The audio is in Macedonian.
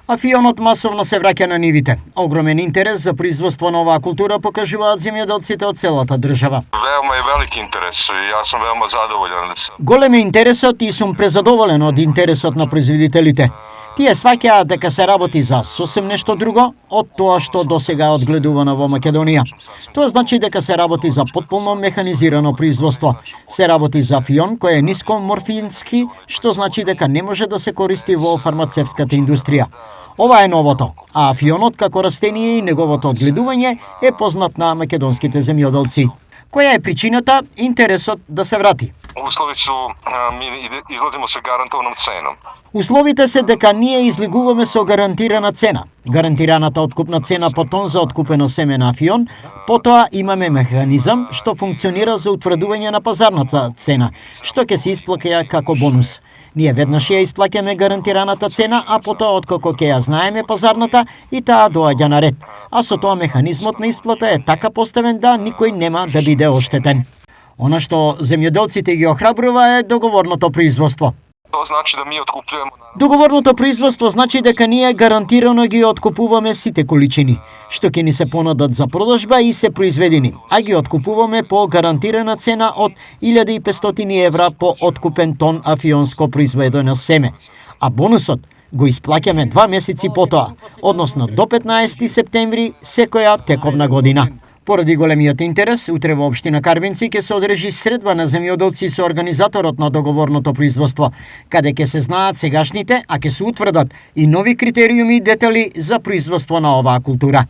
Афионот масовно се враќа на нивите. Огромен интерес за производство на оваа култура покажуваат земјоделците од целата држава. Veoma je veliki interes i ja sam veoma zadovoljan. Голем е интересот и сум презадоволен од интересот на производителите. Тие сваќаат дека се работи за сосем нешто друго од тоа што досега е одгледувано во Македонија. Тоа значи дека се работи за потполно механизирано производство. Се работи за фион кој е нискоморфински, што значи дека не може да се користи во фармацевската индустрија. Ова е новото, а фионот како растение и неговото одгледување е познат на македонските земјоделци. Која е причината интересот да се врати? Uslovi su, mi izlazimo sa garantovanom cenom. Условите се дека ние излегуваме со гарантирана цена. Гарантираната откупна цена по тон за откупено семе на фион, потоа имаме механизам што функционира за утврдување на пазарната цена, што ќе се исплаќа како бонус. Ние веднаш ја исплаќаме гарантираната цена, а потоа откако ќе ја знаеме пазарната и таа доаѓа на ред. А со тоа механизмот на исплата е така поставен да никој нема да биде оштетен. Она што земјоделците ги охрабрува е договорното производство. To znači da mi otkupljujemo Договорното производство значи дека ние гарантирано ги откупуваме сите количини, што ќе ни се понудат за продажба и се произведени, а ги откупуваме по гарантирана цена од 1500 евра по откупен тон афионско произведено семе. А бонусот го исплаќаме 2 месеци потоа, односно до 15 септември секоја тековна година. Поради големиот интерес, утре во општина Карвинци ќе се одржи средба на земјоделци со организаторот на договорното производство, каде ќе се знаат сегашните, а ќе се утврдат и нови критериуми и детали за производство на оваа култура.